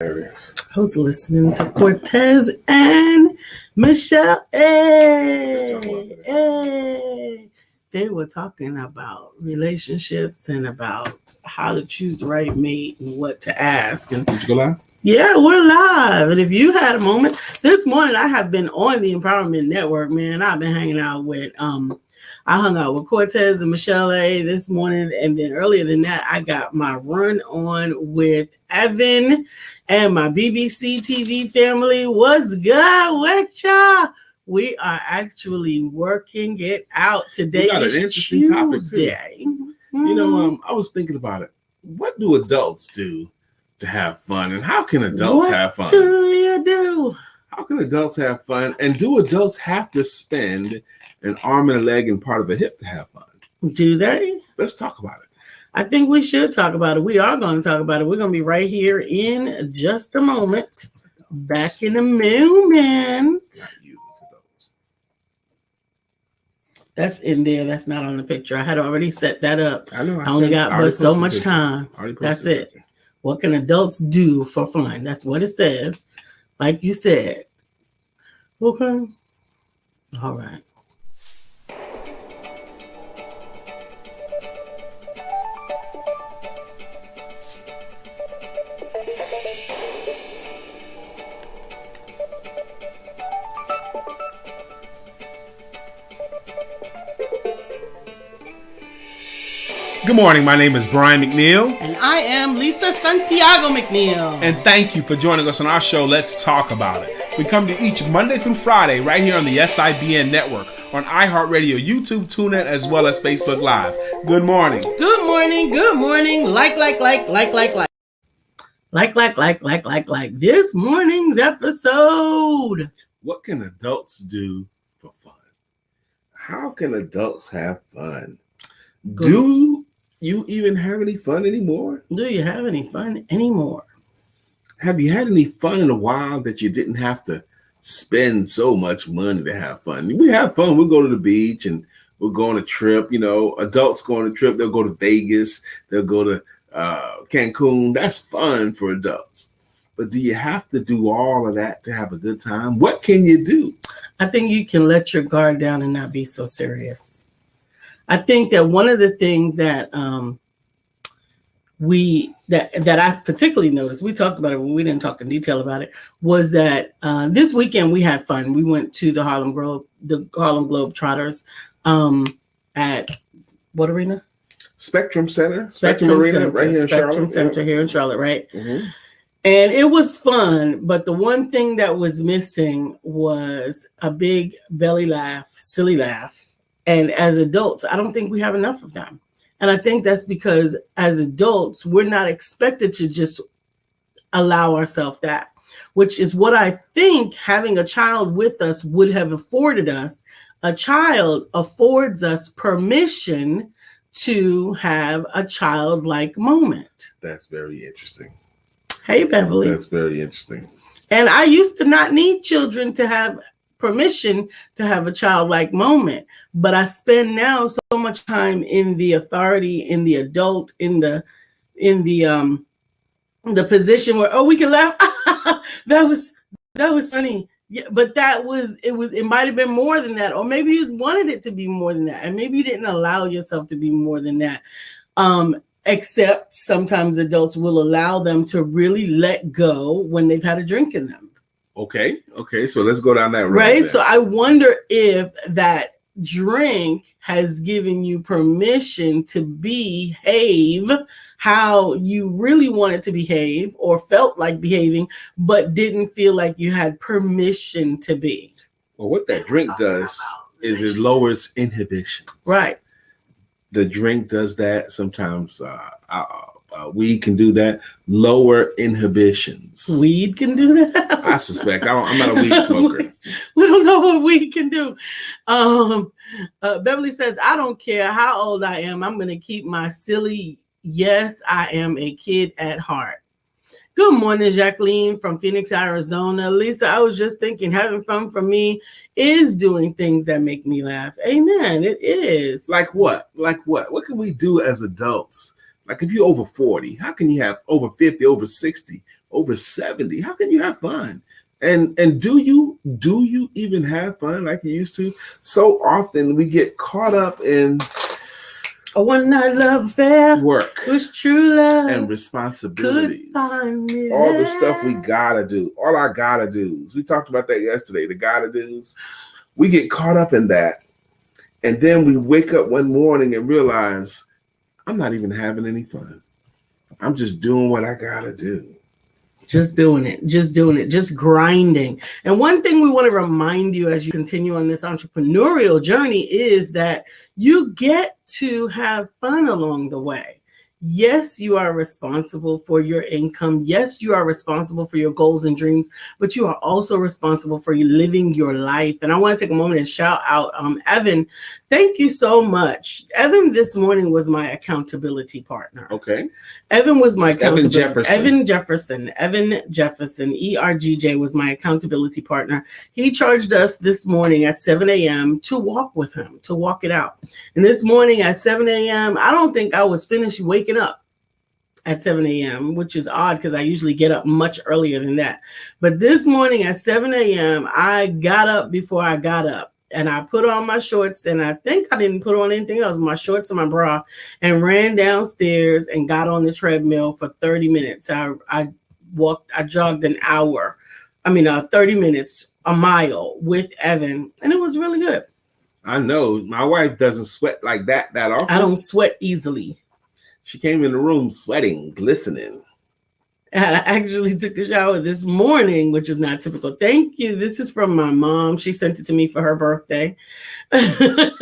I was listening to Cortez and Michelle. Hey. They were talking about relationships and about how to choose the right mate and what to ask. And did you go live? Yeah, we're live. And if you had a moment, this morning I have been on the Empowerment Network, man. I've been hanging out with I hung out with Cortez and Michelle this morning, and then earlier than that, I got my run on with Evan and my BBC TV family. What's good with y'all? We are actually working it out today. We got an interesting topic too. You know, I was thinking about it. What do adults do to have fun, and how can adults have fun? What do you do? How can adults have fun, and do adults have to spend an arm and a leg and part of a hip to have fun? Do they? Let's talk about it. I think we should talk about it. We are going to talk about it. We're going to be right here in just a moment. Back in a moment. That's in there. That's not on the picture. I had already set that up. I know. I only got but so much time. That's it. What can adults do for fun? That's what it says. Like you said. Okay. All right. Good morning. My name is Brian McNeill. And I am Lisa Santiago McNeill. And thank you for joining us on our show, Let's Talk About It. We come to each Monday through Friday right here on the SIBN network, on iHeartRadio, YouTube, TuneIn, as well as Facebook Live. Good morning. Good morning. Good morning. Like. This morning's episode. What can adults do for fun? How can adults have fun? Good. Do you even have any fun anymore? Do you have any fun anymore? Have you had any fun in a while that you didn't have to spend so much money to have fun? We have fun. We'll go to the beach and we'll go on a trip. You know, adults go on a trip. They'll go to Vegas. They'll go to Cancun. That's fun for adults. But do you have to do all of that to have a good time? What can you do? I think you can let your guard down and not be so serious. I think that one of the things that that I particularly noticed, we talked about it when we didn't talk in detail about it, was that this weekend we had fun. We went to the Harlem Globetrotters at what arena? Spectrum Center. Spectrum Arena, Center, right here in Charlotte. Spectrum Center here in Charlotte, right? Mm-hmm. And it was fun, but the one thing that was missing was a big belly laugh, silly laugh. And as adults, I don't think we have enough of them. And I think that's because as adults, we're not expected to just allow ourselves that, which is what I think having a child with us would have afforded us. A child affords us permission to have a childlike moment. That's very interesting. Hey, Beverly. That's very interesting. And I used to not need children to have permission to have a childlike moment, but I spend now so much time in the authority, in the adult, in the position where we can laugh. that was funny. Yeah, but it might have been more than that, or maybe you wanted it to be more than that, and maybe you didn't allow yourself to be more than that. Except sometimes adults will allow them to really let go when they've had a drink in them. Okay. So let's go down that road. Right. Then. So I wonder if that drink has given you permission to behave how you really wanted to behave or felt like behaving, but didn't feel like you had permission to be. Well, what that drink does is it lowers inhibitions. Right. The drink does that. Sometimes weed can do that. Lower inhibitions. Weed can do that? I suspect. I'm not a weed smoker. We don't know what weed can do. Beverly says, I don't care how old I am. I'm going to keep my silly, yes, I am a kid at heart. Good morning, Jacqueline from Phoenix, Arizona. Lisa, I was just thinking having fun for me is doing things that make me laugh. Amen. It is. Like what? What can we do as adults? Like if you're over 40, how can you have over 50, over 60 over 70. How can you have fun? And do you even have fun like you used to? So often we get caught up in a one-night love affair, work, was true love, and responsibilities. All the stuff we gotta do, all our gotta do's. We talked about that yesterday, the gotta do's. We get caught up in that. And then we wake up one morning and realize, I'm not even having any fun. I'm just doing what I gotta do. Just doing it, just grinding. And one thing we want to remind you as you continue on this entrepreneurial journey is that you get to have fun along the way. Yes, you are responsible for your income. Yes, you are responsible for your goals and dreams, but you are also responsible for living your life. And I want to take a moment and shout out Evan. Thank you so much. Evan this morning was my accountability partner. Okay. Evan was my accountability. Evan Jefferson, ERGJ was my accountability partner. He charged us this morning at 7 a.m. to walk with him, to walk it out. And this morning at 7 a.m., I don't think I was finished waking up at 7 a.m., which is odd because I usually get up much earlier than that. But this morning at 7 a.m., I got up before I got up. And I put on my shorts, and I think I didn't put on anything else, my shorts and my bra, and ran downstairs and got on the treadmill for 30 minutes. I jogged 30 minutes, a mile with Evan, and it was really good. I know. My wife doesn't sweat like that often. I don't sweat easily. She came in the room sweating, glistening. And I actually took a shower this morning, which is not typical. Thank you. This is from my mom. She sent it to me for her birthday. She sent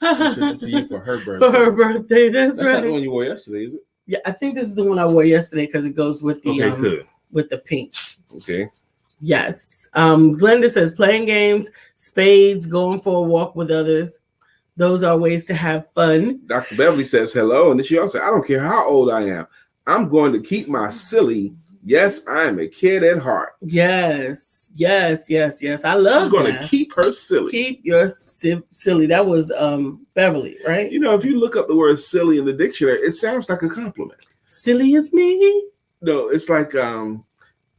it to you for her birthday. For her birthday, that's right. Not the one you wore yesterday, is it? Yeah, I think this is the one I wore yesterday because it goes with the with the pink. Okay. Yes. Glenda says playing games, spades, going for a walk with others. Those are ways to have fun. Dr. Beverly says hello, and then she also said, I don't care how old I am. I'm going to keep my silly. Yes, I am a kid at heart. Yes. I love She's going to keep her silly. Keep your silly. That was Beverly, right? You know, if you look up the word silly in the dictionary, it sounds like a compliment. Silly as me? No, it's like I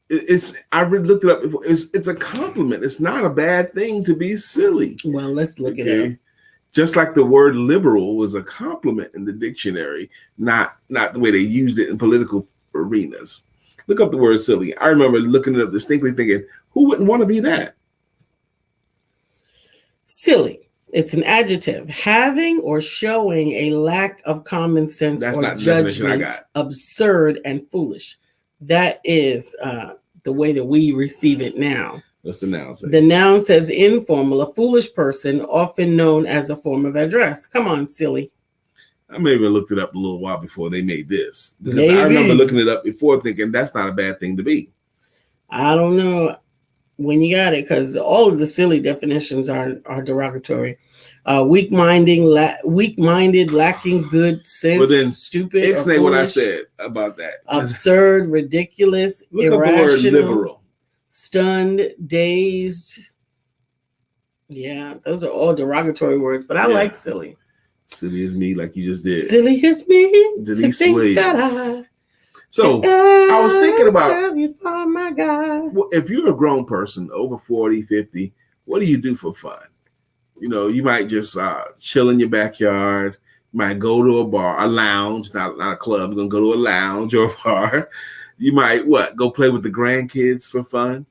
looked it up before. It's a compliment. It's not a bad thing to be silly. Well, let's look it up. Just like the word liberal was a compliment in the dictionary, not the way they used it in political arenas. Look up the word silly. I remember looking it up distinctly thinking, who wouldn't want to be that? Silly. It's an adjective having or showing a lack of common sense or judgment, absurd and foolish. That is the way that we receive it now. What's the noun say? The noun says informal, a foolish person, often known as a form of address. Come on, silly. I may have looked it up a little while before they made this. Because I remember looking it up before thinking that's not a bad thing to be. I don't know when you got it because all of the silly definitions are derogatory. Weak-minded, lacking good sense, well, then, stupid, explain what I said about that. Absurd, ridiculous, look irrational. Up the word liberal. Stunned, dazed. Yeah, those are all derogatory words, but I like silly. Silly as me, like you just did. Silly as me. Denise Williams. So I was thinking about, if you're a grown person over 40, 50, what do you do for fun? You know, you might just chill in your backyard. You might go to a bar, a lounge, not a club. You're going to go to a lounge or a bar. You might, go play with the grandkids for fun?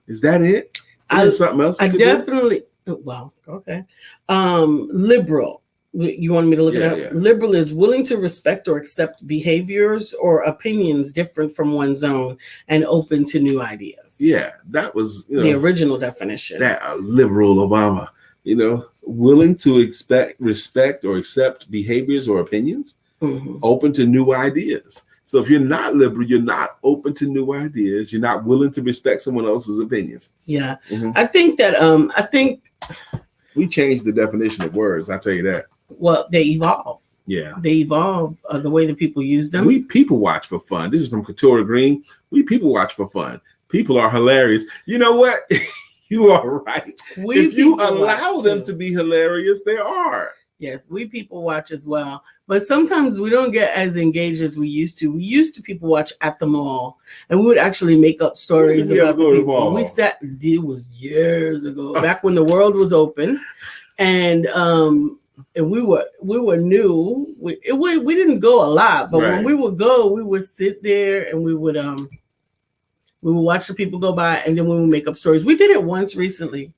Is that it? Is there something else? Okay. Liberal. You want me to look it up? Yeah. Liberal is willing to respect or accept behaviors or opinions different from one's own and open to new ideas. Yeah, that was the original definition. That liberal Obama, willing to respect or accept behaviors or opinions, open to new ideas. So if you're not liberal, you're not open to new ideas. You're not willing to respect someone else's opinions. Yeah, I think that we changed the definition of words. I'll tell you that. Well, they evolve. Yeah, they evolve the way that people use them. We people watch for fun. This is from Couture Green. We people watch for fun. People are hilarious. You know what? You are right. If you allow them to be hilarious, they are. Yes, we people watch as well. But sometimes we don't get as engaged as we used to. We used to people watch at the mall, and we would actually make up stories about the people. We sat, it was years ago, back when the world was open, and we were new. We didn't go a lot, but when we would go, we would sit there and we would watch the people go by, and then we would make up stories. We did it once recently.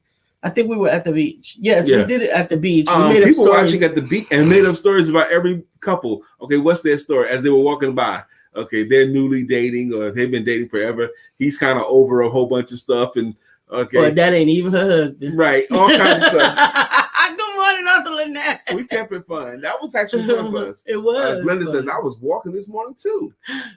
I think we were at the beach. Yes, we did it at the beach. We made up people stories. watching at the beach and made up stories about every couple. Okay, what's their story as they were walking by? Okay, they're newly dating or they've been dating forever. He's kind of over a whole bunch of stuff, and But that ain't even her husband. Right, all kinds of stuff. Good morning, Uncle Lynette. We kept it fun. That was actually fun for us. It was. Glenda says, I was walking this morning too.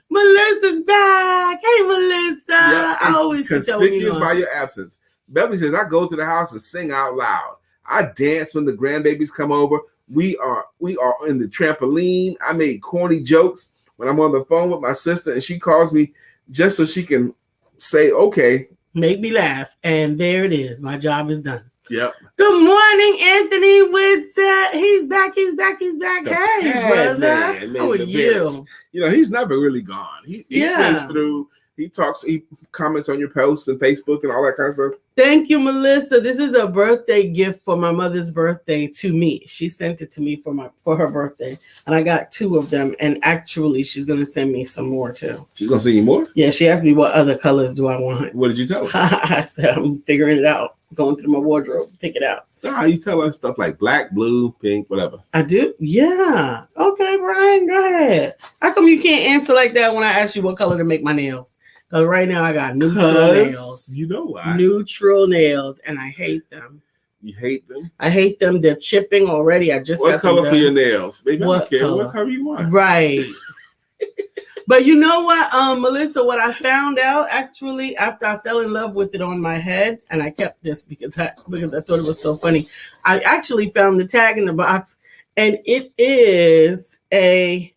Melissa's back. Hey, Melissa. Yeah, I always conspicuous by your absence. Beverly says, I go to the house and sing out loud. I dance when the grandbabies come over. We are in the trampoline. I made corny jokes when I'm on the phone with my sister and she calls me just so she can say, okay. Make me laugh. And there it is. My job is done. Yep. Good morning, Anthony Woodsett. He's back. Hey, brother. Man, how are you? You know, he's never really gone. He swims through. He talks. He comments on your posts and Facebook and all that kind of stuff. Thank you, Melissa. This is a birthday gift for my mother's birthday to me. She sent it to me for her birthday, and I got 2 of them. And actually, she's gonna send me some more too. She's gonna send you more? Yeah. She asked me what other colors do I want. What did you tell her? I said I'm figuring it out. Going through my wardrobe, pick it out. Nah, you tell her stuff like black, blue, pink, whatever. I do? Yeah. Okay, Brian, go ahead. How come you can't answer like that when I ask you what color to make my nails? Because right now I got neutral nails. You know why? Neutral nails, and I hate them. You hate them? I hate them. They're chipping already. I just what got color them for your nails? Baby, what I don't care. color? What color you want? Right. But you know what, Melissa, what I found out actually after I fell in love with it on my head, and I kept this because I thought it was so funny. I actually found the tag in the box, and it is a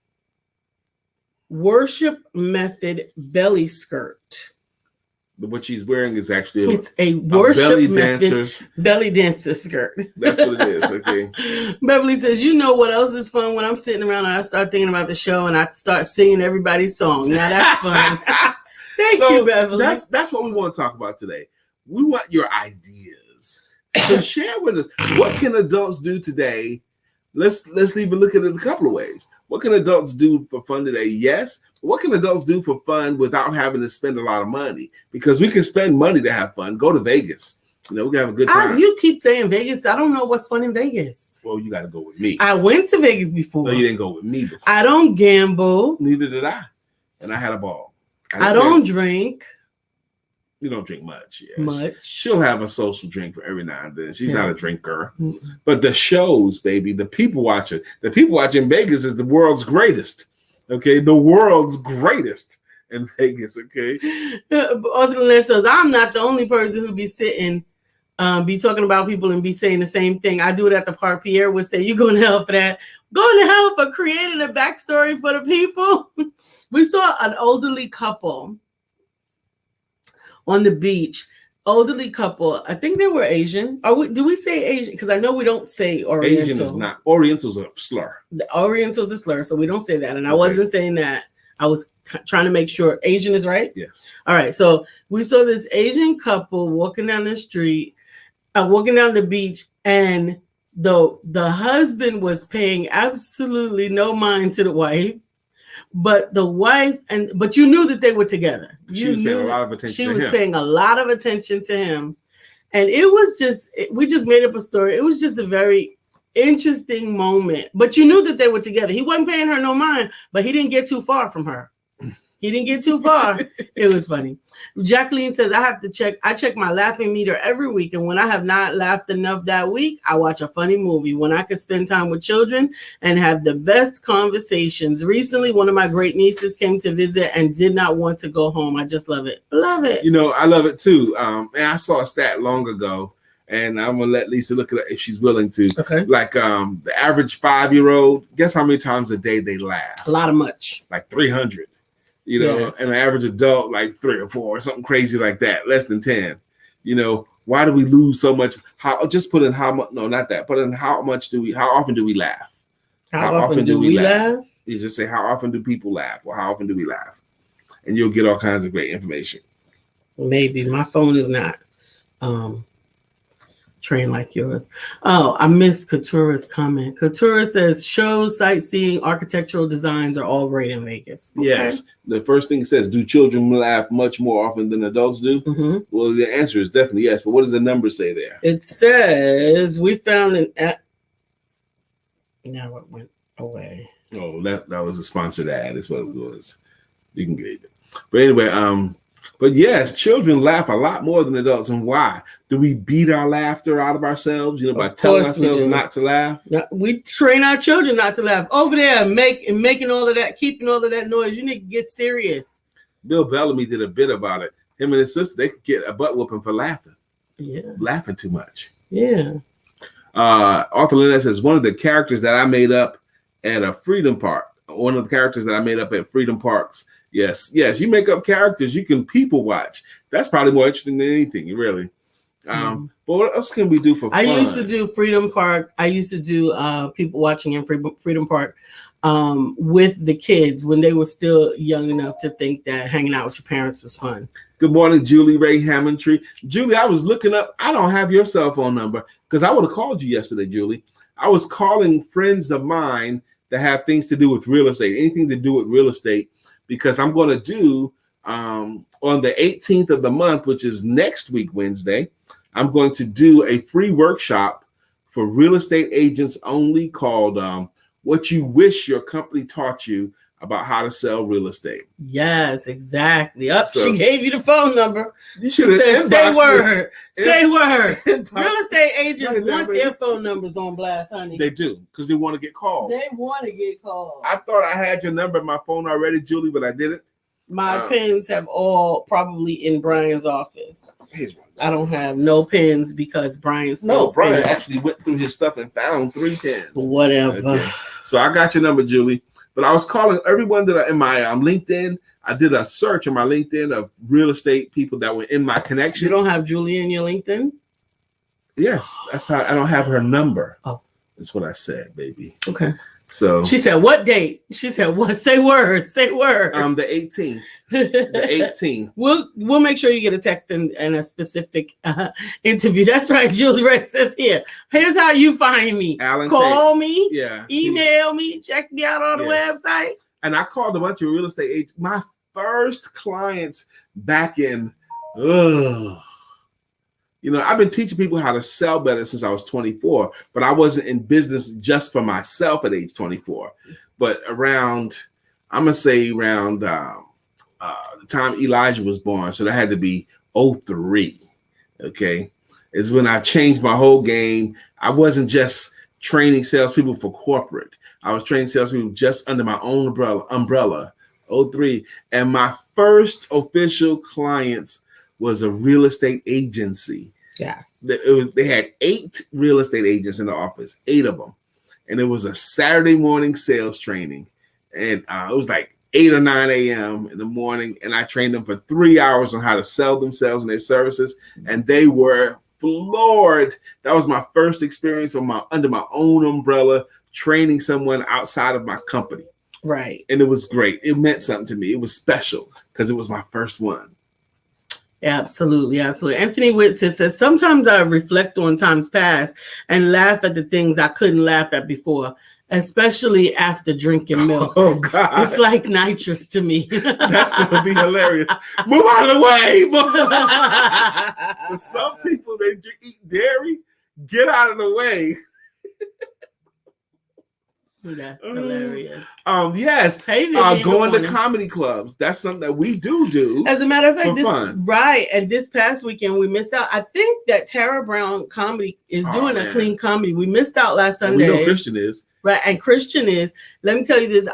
worship method belly skirt. What she's wearing is actually it's a worship belly dancer skirt. That's what it is. Okay. Beverly says, you know what else is fun when I'm sitting around and I start thinking about the show and I start singing everybody's song. Now that's fun. Thank you, Beverly. That's what we want to talk about today. We want your ideas. So share with us, what can adults do today? Let's even look at it a couple of ways. What can adults do for fun today? Yes. What can adults do for fun without having to spend a lot of money? Because we can spend money to have fun. Go to Vegas. You know, we can have a good time. You keep saying Vegas. I don't know what's fun in Vegas. Well, you got to go with me. I went to Vegas before. No, you didn't go with me before. I don't gamble. Neither did I. And I had a ball. I don't drink. You don't drink much. Yeah. Much. She'll have a social drink for every now and then. She's not a drinker. Mm-hmm. But the shows, baby, the people watching. The people watching Vegas is the world's greatest. Okay, the world's greatest in Vegas. Okay. Other than that, says I'm not the only person who be sitting, be talking about people and be saying the same thing. I do it at the park. Pierre would say, "You're going to hell for that. Going to hell for creating a backstory for the people." We saw an elderly couple on the beach. Elderly couple. I think they were Asian. Do we say Asian? Because I know we don't say Oriental. Asian is not. Oriental's a slur. The Oriental's a slur, so we don't say that. And I wasn't saying that. I was trying to make sure Asian is right. Yes. All right. So we saw this Asian couple walking down the street, walking down the beach, and the husband was paying absolutely no mind to the wife. But the wife but you knew that they were together. She was paying a lot of attention. She was paying a lot of attention to him, and it was we just made up a story. It was just a very interesting moment. But you knew that they were together. He wasn't paying her no mind, but he didn't get too far from her. He didn't get too far. It was funny. Jacqueline says, I check my laughing meter every week. And when I have not laughed enough that week, I watch a funny movie. When I can spend time with children and have the best conversations. Recently, one of my great nieces came to visit and did not want to go home. I just love it. Love it. You know, I love it too. And I saw a stat long ago, and I'm going to let Lisa look at it if she's willing to. Okay. Like the average 5-year-old, guess how many times a day they laugh? A lot of much. Like 300. You know, yes. And an average adult like 3 or 4 or something crazy like that, less than 10. You know, Why do we lose so much? Just put in how much? No, not that. Put in how often do we laugh? How often do we laugh? You just say, how often do people laugh? Or how often do we laugh? And you'll get all kinds of great information. Maybe my phone is not trained like yours. Oh, I missed Katura's comment. Katura says shows, sightseeing, architectural designs are all great in Vegas. Okay. Yes. The first thing it says, do children laugh much more often than adults do? Mm-hmm. Well, the answer is definitely yes. But what does the number say there? It says we found an app. Now it went away. Oh, that was a sponsored ad. That's what it was. You can get it. But anyway, but yes, children laugh a lot more than adults. And why? Do we beat our laughter out of ourselves, by telling ourselves not to laugh? We train our children not to laugh. Over there, making all of that, keeping all of that noise. You need to get serious. Bill Bellamy did a bit about it. Him and his sister, they could get a butt whooping for laughing. Yeah. Laughing too much. Yeah. Arthur Lynette says, one of the characters that I made up at a Freedom Park, one of the characters that I made up at Freedom Parks. Yes, you make up characters. You can people watch. That's probably more interesting than anything, really. But what else can we do for fun? I used to do Freedom Park. I used to do people watching in Freedom Park with the kids when they were still young enough to think that hanging out with your parents was fun. Good morning, Julie Ray Hammondtree. Julie, I was looking up. I don't have your cell phone number because I would have called you yesterday, Julie. I was calling friends of mine that have things to do with real estate, anything to do with real estate, because I'm going to do on the 18th of the month, which is next week, Wednesday, I'm going to do a free workshop for real estate agents only called What You Wish Your Company Taught You About How to Sell Real Estate. Yes, exactly. She gave you the phone number. You should have say word. Say word. Real estate agents want their phone numbers on blast, honey. They do, because they want to get called. They want to get called. I thought I had your number in my phone already, Julie, but I didn't. My pens have all probably in Brian's office. I don't have no pens because Brian actually went through his stuff and found 3 pens. Whatever. Okay. So I got your number, Julie. But I was calling everyone that are in my LinkedIn. I did a search on my LinkedIn of real estate people that were in my connections. You don't have Julie in your LinkedIn? Yes, that's how I don't have her number. Oh, that's what I said, baby. Okay. So she said, "What date?" She said, "What? Say word. Say word." The 18th. The 18th. We'll make sure you get a text and a specific interview. That's right. Julie Ray says here. Here's how you find me. Alan Call me. Yeah. Email me. Check me out on the website. And I called a bunch of real estate agents. My first clients back in. I've been teaching people how to sell better since I was 24, but I wasn't in business just for myself at age 24. But around the time Elijah was born, so that had to be 03, okay, is when I changed my whole game. I wasn't just training salespeople for corporate. I was training salespeople just under my own umbrella, 03. And my first official clients was a real estate agency. Yes. They had 8 real estate agents in the office, 8 of them. And it was a Saturday morning sales training. And it was like 8 or 9 a.m. in the morning. And I trained them for 3 hours on how to sell themselves and their services. And they were floored. That was my first experience under my own umbrella, training someone outside of my company. Right. And it was great. It meant something to me. It was special because it was my first one. Absolutely. Anthony Whitson says, sometimes I reflect on times past and laugh at the things I couldn't laugh at before, especially after drinking milk. Oh, God. It's like nitrous to me. That's going to be hilarious. Move out of the way. For some people, they eat dairy. Get out of the way. That's hilarious. Yes. Hey, going to comedy clubs. That's something that we do. As a matter of fact, fun. Right. And this past weekend we missed out. I think that Tara Brown Comedy is doing a clean comedy. We missed out last Sunday. We know Christian is. Right. And Christian is. Let me tell you this.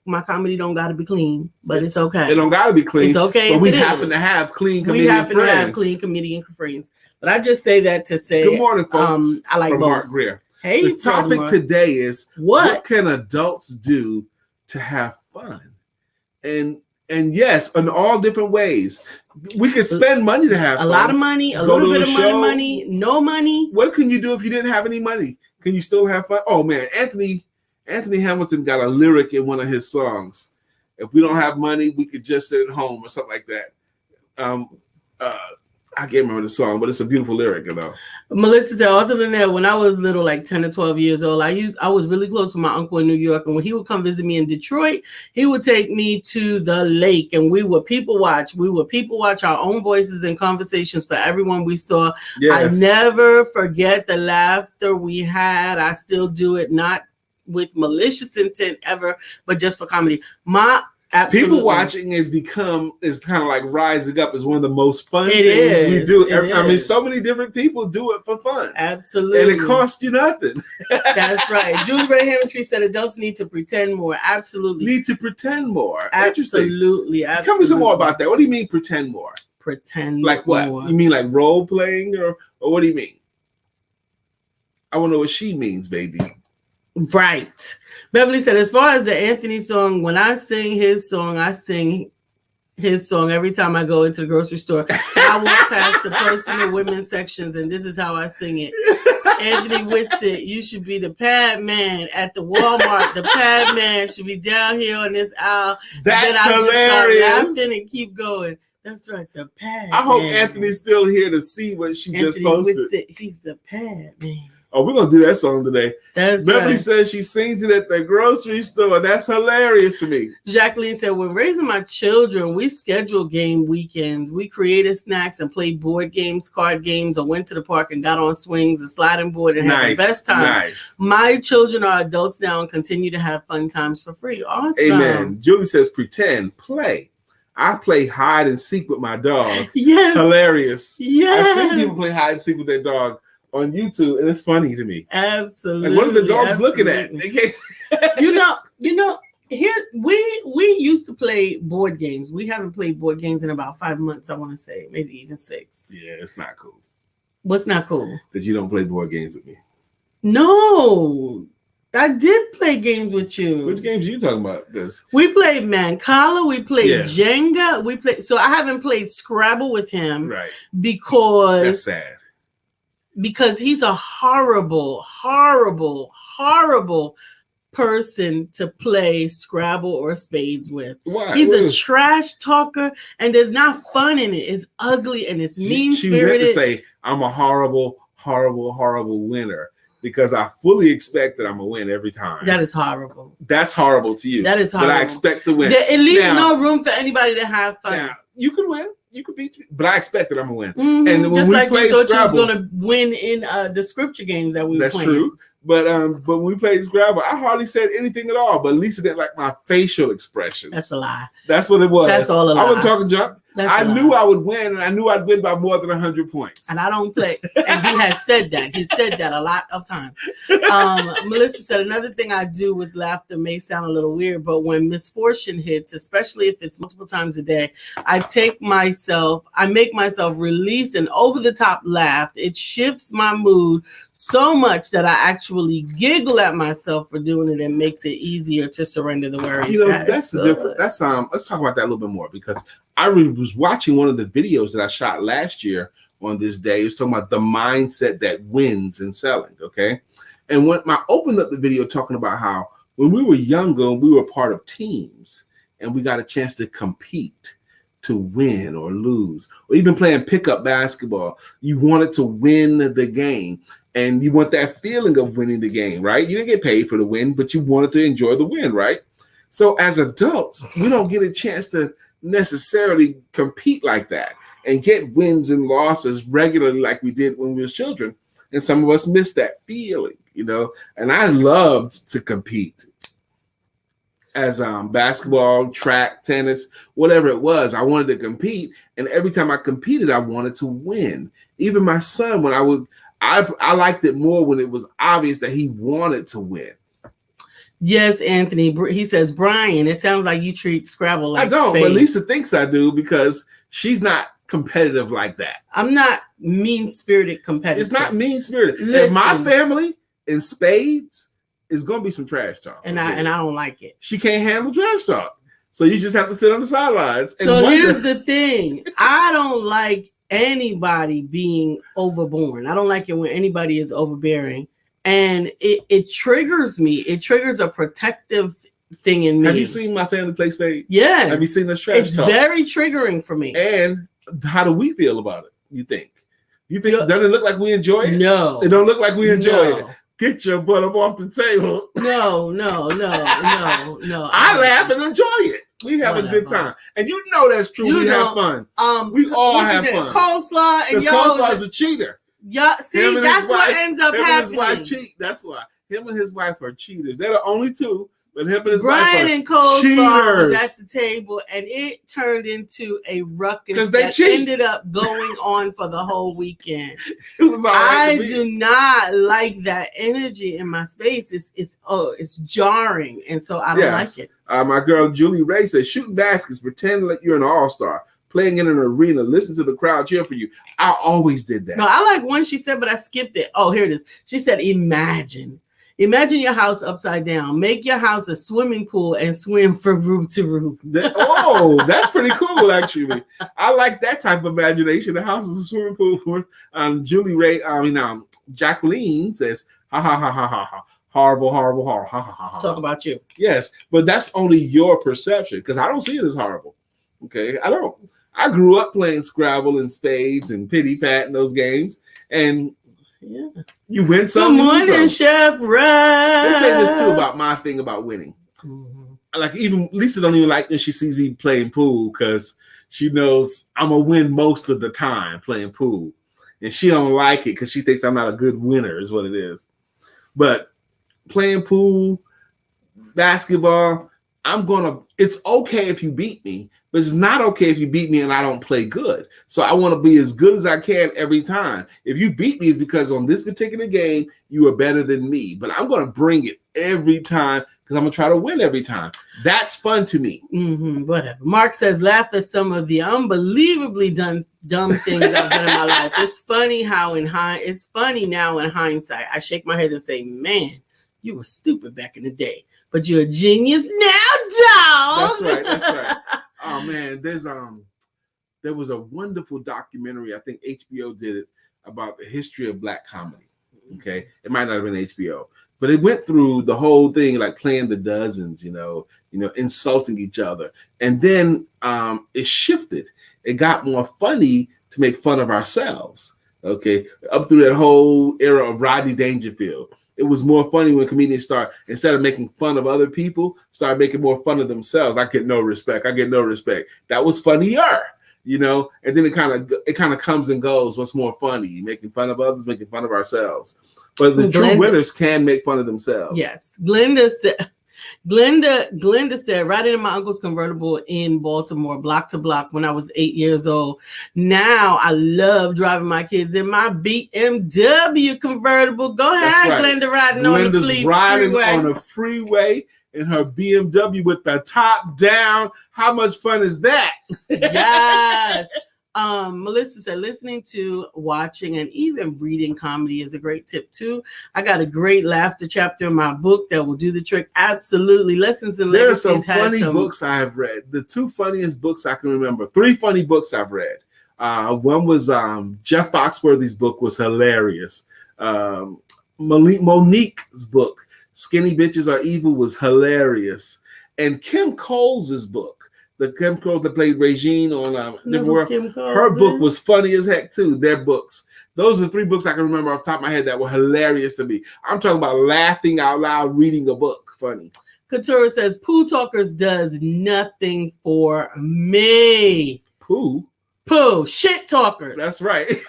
My comedy don't gotta be clean, but it's okay. It don't gotta be clean. It's okay. But we happen to have clean comedian friends. We happen to have clean comedian friends. But I just say that to say good morning, folks. I like from both. Mark Greer. Hey, the topic today is what can adults do to have fun? And And yes, in all different ways. We could spend money to have a lot of money, a little bit of money, no money. What can you do if you didn't have any money? Can you still have fun? Oh man, Anthony Hamilton got a lyric in one of his songs. If we don't have money, we could just sit at home or something like that. I can't remember the song, but it's a beautiful lyric, you know. Melissa said, other than that, when I was little, like 10 or 12 years old, I was really close with my uncle in New York. And when he would come visit me in Detroit, he would take me to the lake and we would people watch. We would people watch our own voices and conversations for everyone we saw. Yes. I never forget the laughter we had. I still do it, not with malicious intent ever, but just for comedy. Absolutely. People watching is kind of like rising up as one of the most fun things you do. I mean, so many different people do it for fun. Absolutely. And it costs you nothing. That's right. Julie Ray Hamilton said adults need to pretend more. Absolutely. Need to pretend more. Absolutely. Absolutely. Tell me some more about that. What do you mean pretend more? Pretend like what? More. You mean like role playing or what do you mean? I want to know what she means, baby. Right. Beverly said, as far as the Anthony song, when I sing his song, I sing his song every time I go into the grocery store. I walk past the personal women's sections, and this is how I sing it. Anthony Whitsitt, you should be the pad man at the Walmart. The pad man should be down here on this aisle. That's hilarious. Just laughing and keep going. That's right, the pad I hope Anthony's still here to see what she just posted. Whitsitt, he's the pad man. Oh, we're going to do that song today. That's Beverly right. says she sings it at the grocery store. That's hilarious to me. Jacqueline said, when raising my children, we schedule game weekends. We created snacks and played board games, card games, or went to the park and got on swings and sliding board and had the best time. Nice. My children are adults now and continue to have fun times for free. Awesome. Amen. Julie says, pretend, play. I play hide and seek with my dog. Yes. Hilarious. Yes. I've seen people play hide and seek with their dog on YouTube, and it's funny to me. Absolutely. Like, what are the dogs looking at? They can't... you know, here we used to play board games. We haven't played board games in about 5 months, I want to say, maybe even 6. Yeah, it's not cool. What's not cool? That you don't play board games with me. No, I did play games with you. Which games are you talking about? This we played Mancala, we played Jenga, so I haven't played Scrabble with him, right? Because that's sad. Because he's a horrible person to play Scrabble or spades with. Why? He's a trash talker, and there's not fun in it. It's ugly and it's mean-spirited. She meant to say, I'm a horrible winner because I fully expect that I'm going to win every time. That is horrible. That's horrible to you. That is horrible. But I expect to win. It leaves no room for anybody to have fun. Now, you can win. You could beat me, but I expect that I'm going to win. Mm-hmm. And when just we like play you thought Scrabble, you was going to win in the scripture games that we were playing. That's true. But when we played Scrabble, I hardly said anything at all. But Lisa didn't like my facial expression. That's a lie. That's what it was. That's all a lie. I wasn't talking junk. I knew I would win, and I knew I'd win by more than 100 points. And I don't play. And he has said that. He said that a lot of times. Melissa said, another thing I do with laughter may sound a little weird, but when misfortune hits, especially if it's multiple times a day, I make myself release an over-the-top laugh. It shifts my mood so much that I actually giggle at myself for doing it and makes it easier to surrender the worries. You know, that's different. That's let's talk about that a little bit more because I was watching one of the videos that I shot last year on this day. It was talking about the mindset that wins in selling, okay? And when I opened up the video talking about how when we were younger, we were part of teams and we got a chance to compete to win or lose, or even playing pickup basketball. You wanted to win the game and you want that feeling of winning the game, right? You didn't get paid for the win, but you wanted to enjoy the win, right? So as adults, we don't get a chance to necessarily compete like that and get wins and losses regularly like we did when we were children. And some of us miss that feeling, you know. And I loved to compete as basketball, track, tennis, whatever it was. I wanted to compete, and every time I competed, I wanted to win. Even my son, when I liked it more when it was obvious that he wanted to win. Yes, Anthony. He says, Brian, it sounds like you treat Scrabble like I don't, spades. but Lisa thinks I do because she's not competitive like that. I'm not mean-spirited competitive. It's not mean-spirited. If my family in spades is going to be some trash talk. And I don't like it. She can't handle trash talk. So you just have to sit on the sidelines. And so wonder. here's the thing. I don't like anybody being overborn. I don't like it when anybody is overbearing. And it triggers me. It triggers a protective thing in me. Have you seen My Family Play Spade? Yeah. Have you seen this trash It's talk? very triggering for me. And how do we feel about it, you think? You think, doesn't it look like we enjoy it? No. It don't look like we enjoy it. Get your butt up off the table. No. I laugh and enjoy it. We have a good time. And you know that's true. We have fun. We all have fun. Coleslaw and because Coleslaw is a cheater. Yeah, see, that's what ends up happening. His wife cheat. That's why. Him and his wife are cheaters. They're the only two. But him and his Brian wife and Coleslaw cheaters. was at the table, and it turned into a ruckus they that cheat. ended up going on for the whole weekend. It was all right I do not like that energy in my space. It's jarring, and so I don't like it. My girl Julie Ray says, shooting baskets, pretend like you're an all-star, playing in an arena, listen to the crowd cheer for you. I always did that. No, I like one she said, but I skipped it. Oh, here it is. She said, imagine your house upside down. Make your house a swimming pool and swim from roof to roof. That's pretty cool, actually. I like that type of imagination. The house is a swimming pool. Julie Ray, Jacqueline says, ha ha ha ha ha ha. Horrible, horrible, horrible. Ha, ha, ha, ha. Talk about you. Yes, but that's only your perception because I don't see it as horrible. Okay, I don't. I grew up playing Scrabble and Spades and Pity Pat and those games, and you win some. Good morning, Chef Ray. They say this too about my thing about winning. Mm-hmm. Like even Lisa don't even like when she sees me playing pool because she knows I'm gonna win most of the time playing pool, and she don't like it because she thinks I'm not a good winner. Is what it is, but. Playing pool, basketball, it's okay if you beat me, but it's not okay if you beat me and I don't play good. So I want to be as good as I can every time. If you beat me, it's because on this particular game, you are better than me, but I'm going to bring it every time because I'm going to try to win every time. That's fun to me. Mm-hmm, whatever. Mark says, laugh at some of the unbelievably dumb things I've done in my life. It's funny now in hindsight. I shake my head and say, man, you were stupid back in the day, but you're a genius now, dog. That's right. Oh man, there was a wonderful documentary. I think HBO did it about the history of Black comedy. Okay, it might not have been HBO, but it went through the whole thing, like playing the dozens, insulting each other, and then it shifted. It got more funny to make fun of ourselves. Okay, up through that whole era of Rodney Dangerfield. It was more funny when comedians start, instead of making fun of other people, start making more fun of themselves. I get no respect. That was funnier, and then it kind of comes and goes. What's more funny? Making fun of others, making fun of ourselves. But the true winners can make fun of themselves. Yes. Glenda said, riding in my uncle's convertible in Baltimore, block to block when I was 8 years old. Now I love driving my kids in my BMW convertible. Go ahead, right. Glenda, riding on the freeway. On a freeway in her BMW with the top down. How much fun is that? Yes. Melissa said, listening to, watching, and even reading comedy is a great tip too. I got a great laughter chapter in my book that will do the trick. Absolutely. Lessons and Legacies. There are some funny books I have read. The two funniest books I can remember. 3 funny books I've read. One was Jeff Foxworthy's book was hilarious. Monique's book, Skinny Bitches Are Evil, was hilarious. And Kim Coles' book, the Kim Coles that played Regine on Different World, her book was funny as heck too. Their books. Those are 3 books I can remember off the top of my head that were hilarious to me. I'm talking about laughing out loud reading a book. Funny. Couture says, Pooh Talkers does nothing for me. Pooh? Shit talkers. That's right.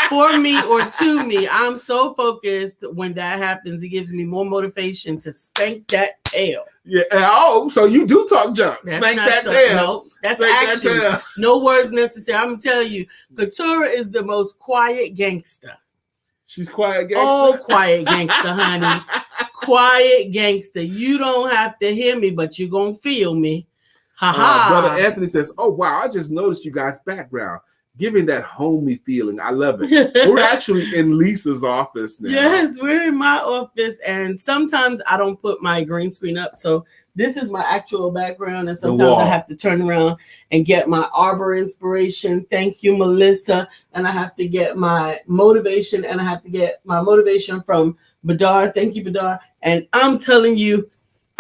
For me or to me. I'm so focused when that happens. It gives me more motivation to spank that tail. Yeah. Oh, so you do talk junk. Spank that tail. No, that's action. No words necessary. I'm telling you, Couture is the most quiet gangster. She's quiet gangster? Oh, quiet gangster, honey. Quiet gangster. You don't have to hear me, but you're going to feel me. Brother Anthony says, oh, wow, I just noticed you guys' background. Giving that homey feeling. I love it. We're actually in Lisa's office now. Yes, we're in my office. And sometimes I don't put my green screen up. So this is my actual background, and sometimes I have to turn around and get my Arbor inspiration. Thank you, Melissa. And I have to get my motivation, and I have to get my motivation from Badar. Thank you, Badar. And I'm telling you,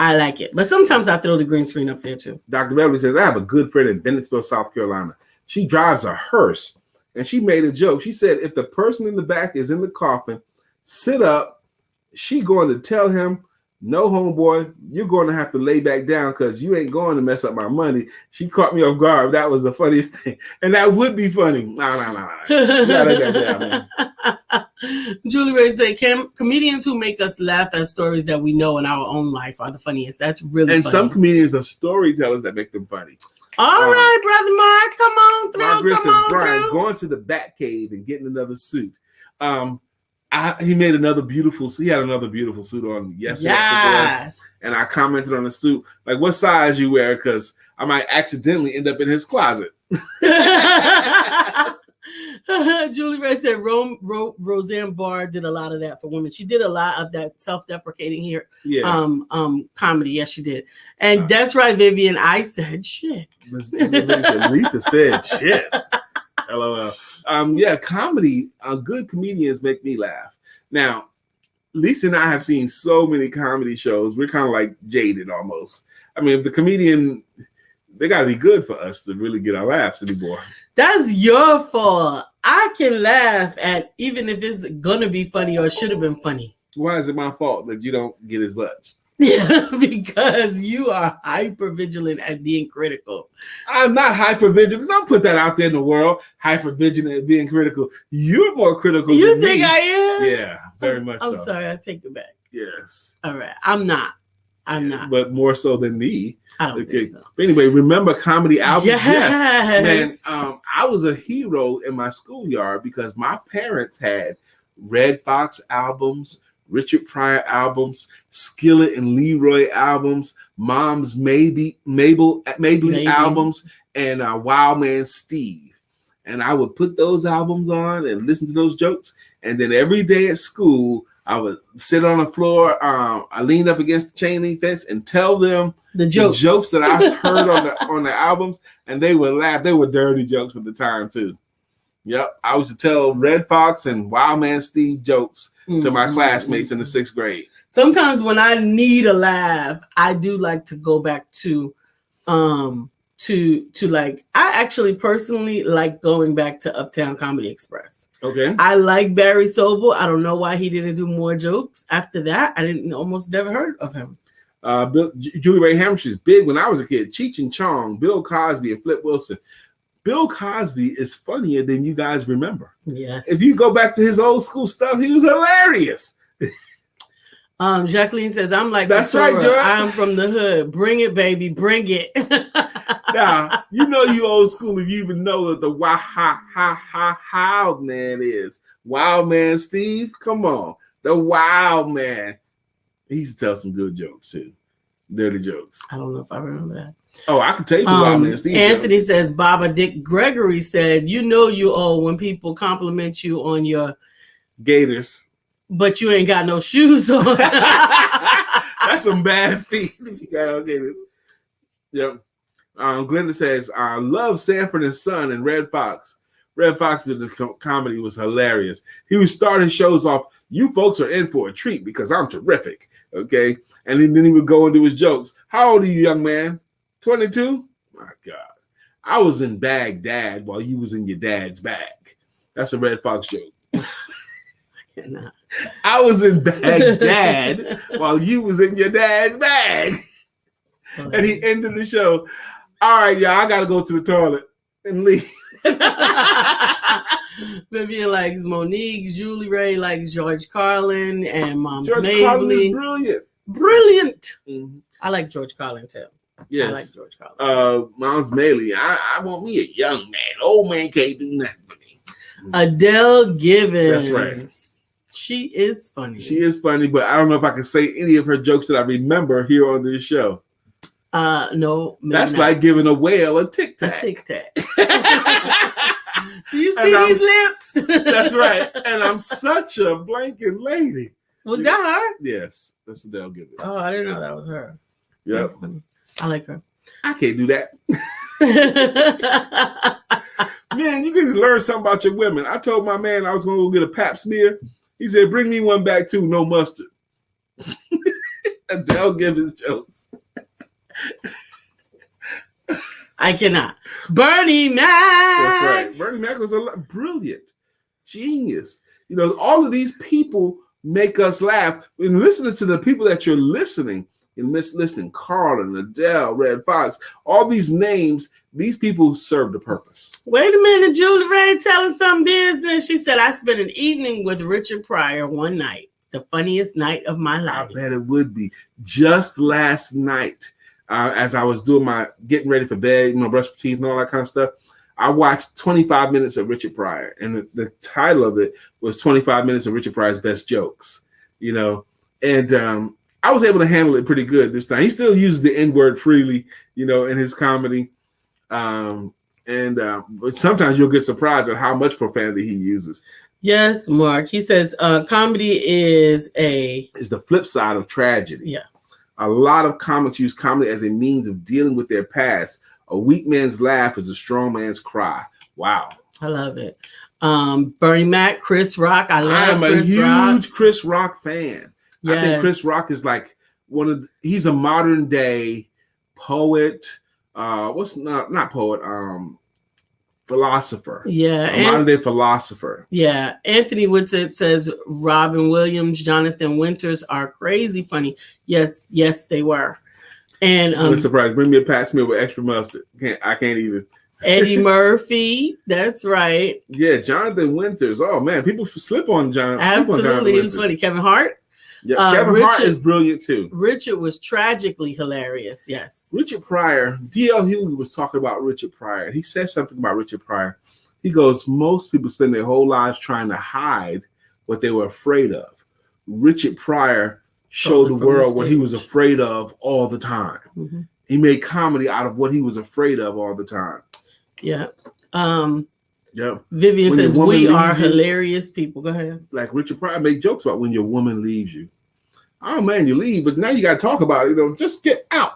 I like it. But sometimes I throw the green screen up there too. Dr. Beverly says, I have a good friend in Bennettsville, South Carolina. She drives a hearse, and she made a joke. She said, if the person in the back is in the coffin, sit up. She going to tell him, no, homeboy, you're going to have to lay back down because you ain't going to mess up my money. She caught me off guard. That was the funniest thing. And that would be funny. No. You gotta lay back down, man. Julie Ray said, comedians who make us laugh at stories that we know in our own life are the funniest. That's really and funny. Some comedians are storytellers that make them funny. All right, Brother Mark, come on through. Margaret Come on Brian, through. going to the Batcave and getting another suit. He made another beautiful. He had another beautiful suit on yesterday. Yes. And I commented on the suit, like, what size you wear? Because I might accidentally end up in his closet. Julie Ray said Roseanne Barr did a lot of that for women. She did a lot of that self-deprecating here. Yeah. Comedy. Yes, she did. And that's right, Vivian. I said shit. Lisa said shit. LOL. Comedy. Good comedians make me laugh. Now, Lisa and I have seen so many comedy shows. We're kind of like jaded almost. I mean, if the comedian, they got to be good for us to really get our laughs anymore. That's your fault. I can laugh at even if it's gonna be funny or should have been funny. Why is it my fault that you don't get as much? Because you are hyper vigilant at being critical. I'm not hyper vigilant. Don't put that out there in the world. Hyper vigilant at being critical. You're more critical. You than think me. I am? Yeah, very much so. I'm sorry. I take it back. Yes. All right. I'm not. But more so than me. I don't think so. But anyway, remember comedy albums? Yes. Man, I was a hero in my schoolyard because my parents had Red Fox albums, Richard Pryor albums, Skillet and Leroy albums, Mom's Maybelline albums, and Wild Man Steve. And I would put those albums on and listen to those jokes. And then every day at school, I would sit on the floor. I leaned up against the chain link fence and tell them the jokes that I heard on the albums, and they would laugh. They were dirty jokes at the time too. Yep, I used to tell Red Fox and Wild Man Steve jokes to my classmates in the 6th grade. Sometimes when I need a laugh, I do like to go back to like, I actually personally like going back to Uptown Comedy Express. Okay. I like Barry Sobel. I don't know why he didn't do more jokes after that. I didn't almost never heard of him. Julie Ray Hammer's big when I was a kid. Cheech and Chong, Bill Cosby, and Flip Wilson. Bill Cosby is funnier than you guys remember. Yes. If you go back to his old school stuff, he was hilarious. Jacqueline says, I'm like, that's right, Joy. I'm from the hood. Bring it, baby. Bring it. Now, you know you old school if you even know what the wild man is. Wild Man Steve, come on. The Wild Man. He used to tell some good jokes, too. Dirty jokes. I don't know if I remember that. Oh, I can tell you some Wild Man Steve Anthony jokes. says, Baba Dick Gregory said, you know you old when people compliment you on your Gators. But you ain't got no shoes on. That's some bad feet if you got on Gators. Yep. Glenda says, I love Sanford and Son and Red Fox. Red Fox's comedy was hilarious. He would start his shows off, you folks are in for a treat because I'm terrific. Okay. And then he would go into his jokes. How old are you, young man? 22? My God. I was in Baghdad while you was in your dad's bag. That's a Red Fox joke. I was in Baghdad while you was in your dad's bag. And he ended the show. All right, y'all, I got to go to the toilet and leave. Vivian likes Monique. Julie Ray likes George Carlin and Mom's George Mabley. Carlin is brilliant. Brilliant. Mm-hmm. I like George Carlin, too. Yes. I like George Carlin. Mom's Mabley. I want me a young man. Old man can't do nothing for me. Adele Givens. That's right. She is funny. She is funny, but I don't know if I can say any of her jokes that I remember here on this show. No. That's not. Like giving a whale a Tic Tac. A Tic Tac. Do you see these lips? That's right. And I'm such a blanket lady. Was that her? Yes. That's Adele Givens. Oh, I didn't know that was her. Yep. I like her. I can't do that. Man, you can learn something about your women. I told my man I was going to go get a pap smear. He said, bring me one back too, no mustard. Adele Givens jokes. I cannot. Bernie Mac. That's right. Bernie Mac was brilliant, genius. You know, all of these people make us laugh. And listening to the people that you're listening, listening, Carlin, Adele, Red Fox, all these names, these people serve the purpose. Wait a minute, Julie Ray telling some business. She said, I spent an evening with Richard Pryor one night, the funniest night of my life. I bet it would be. Just last night, as I was doing getting ready for bed, brush my teeth and all that kind of stuff, I watched 25 minutes of Richard Pryor, and the title of it was 25 minutes of Richard Pryor's best jokes, and I was able to handle it pretty good this time. He still uses the N-word freely, in his comedy. But sometimes you'll get surprised at how much profanity he uses. Yes, Mark. He says comedy is the flip side of tragedy. Yeah. A lot of comics use comedy as a means of dealing with their past. A weak man's laugh is a strong man's cry. Wow. I love it. Bernie Mac, Chris Rock. I am a huge Chris Rock fan. Yeah. I think Chris Rock is like he's a modern day poet. Not poet, philosopher. Yeah. A modern day philosopher. Yeah. Anthony Woodson says Robin Williams, Jonathan Winters are crazy funny. Yes, they were. And I'm surprised. Bring me a pat smear with extra mustard. I can't even. Eddie Murphy. That's right. Yeah, Jonathan Winters. Oh man, people slip on Jonathan. Absolutely. He was funny. Kevin Hart. Yeah, Kevin Hart is brilliant too. Richard was tragically hilarious. Yes. Richard Pryor. D.L. Hughley was talking about Richard Pryor. He said something about Richard Pryor. He goes, most people spend their whole lives trying to hide what they were afraid of. Richard Pryor showed the world what he was afraid of all the time. Mm-hmm. He made comedy out of what he was afraid of all the time. Yeah. Yeah. Vivian says we are hilarious people. Go ahead. Like Richard Pryor make jokes about when your woman leaves you. Oh man, you leave, but now you got to talk about it. Just get out.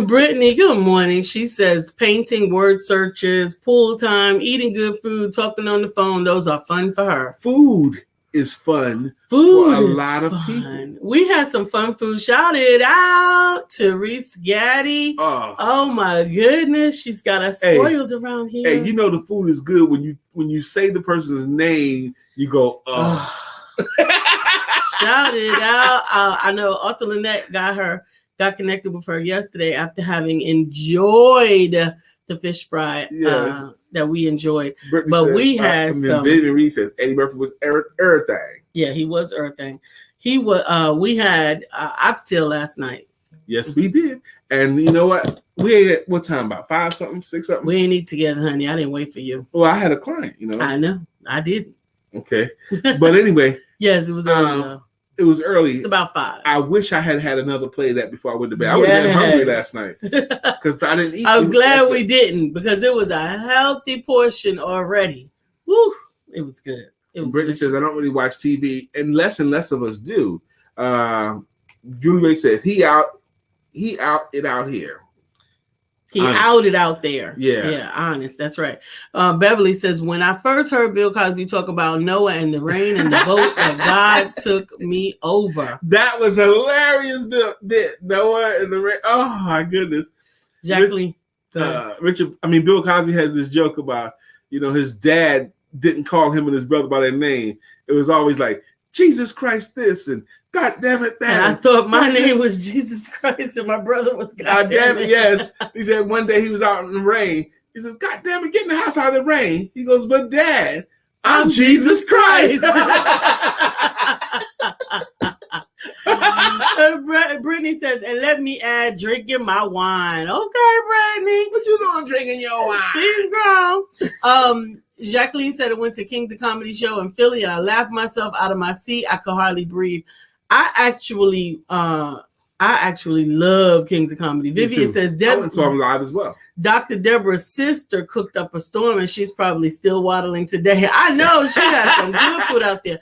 Brittany, good morning. She says painting, word searches, pool time, eating good food, talking on the phone. Those are fun for her. Food is fun for a lot of people. We had some fun food. Shout it out to Reese Gaddy. Oh my goodness, she's got us spoiled around here. Hey, the food is good when you say the person's name, you go, oh. Shout it out. I know Arthur Lynette got connected with her yesterday after having enjoyed the fish fry that we enjoyed. Brittany but says, we had some. Vivian Reed says Eddie Murphy was everything. Yeah, he was everything. He was. We had oxtail last night. Yes, we did. And you know what? We ate at what time? About 5 something, 6 something. We ain't eat together, honey. I didn't wait for you. Well, I had a client. I know. I didn't. Okay, but anyway. Yes, it was early. It was early. It's about 5. I wish I had another plate of that before I went to bed. I would have been hungry last night because I didn't eat. I'm glad we didn't because it was a healthy portion already. Woo! It was good. Brittany says I don't really watch TV, and less of us do. Julie Ray says he out here. He honest. outed out there. Yeah, honest. That's right. Beverly says, when I first heard Bill Cosby talk about Noah and the rain and the boat, that God took me over. That was hilarious bit. Noah and the rain. Oh my goodness. Jacqueline. Bill Cosby has this joke about, his dad didn't call him and his brother by their name. It was always like, Jesus Christ this and God damn it that. And I thought my name was Jesus Christ and my brother was God damn it. Yes. He said one day he was out in the rain. He says, God damn it, get in the house out of the rain. He goes, but Dad, I'm Jesus Christ. Brittany says, and let me add drinking my wine. Okay, Brittany. What you doing drinking your wine? She's grown. Jacqueline said I went to King's Comedy Show in Philly and I laughed myself out of my seat. I could hardly breathe. I actually I actually love Kings of Comedy. Vivian says, I went and saw him live as well. Dr. Deborah's sister cooked up a storm and she's probably still waddling today. I know she got some good food out there.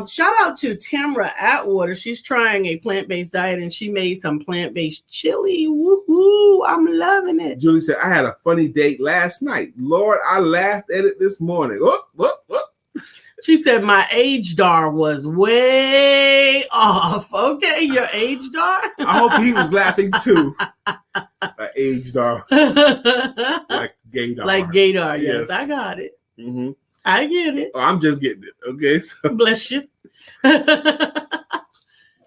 Shout out to Tamra Atwater. She's trying a plant-based diet and she made some plant-based chili. Woohoo! I'm loving it. Julie said, I had a funny date last night. Lord, I laughed at it this morning. Whoop, whoop, whoop. She said my age dar was way off. Okay, your age dar? I hope he was laughing too. Age dar. Like gaydar. Like gaydar, yes. I got it. Mm-hmm. I get it. Oh, I'm just getting it. Okay. So. Bless you.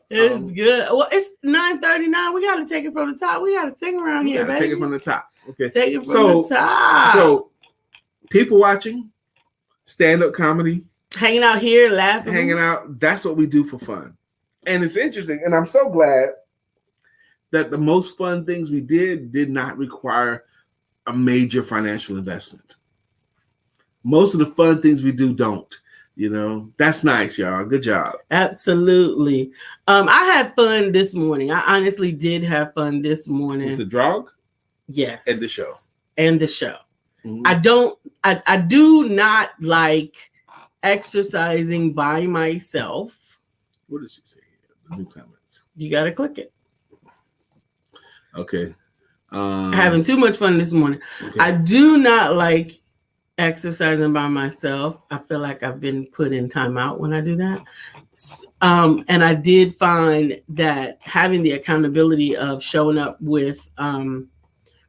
It's good. Well, it's 9:39. We got to take it from the top. We got to sing around here, baby. Take it from the top. Okay. Take it from the top. So, people watching, stand-up comedy. Hanging out here, laughing. Hanging out. That's what we do for fun. And it's interesting. And I'm so glad that the most fun things we did not require a major financial investment. Most of the fun things we do don't. You know, that's nice, y'all. Good job. Absolutely. I had fun this morning. I honestly did have fun this morning. With the drug? Yes. And the show. And the show. Mm-hmm. I do not like exercising by myself. What did she say? The new comments. You got to click it. Okay. Having too much fun this morning. Okay. I do not like exercising by myself. I feel like I've been put in timeout when I do that. And I did find that having the accountability of showing up with the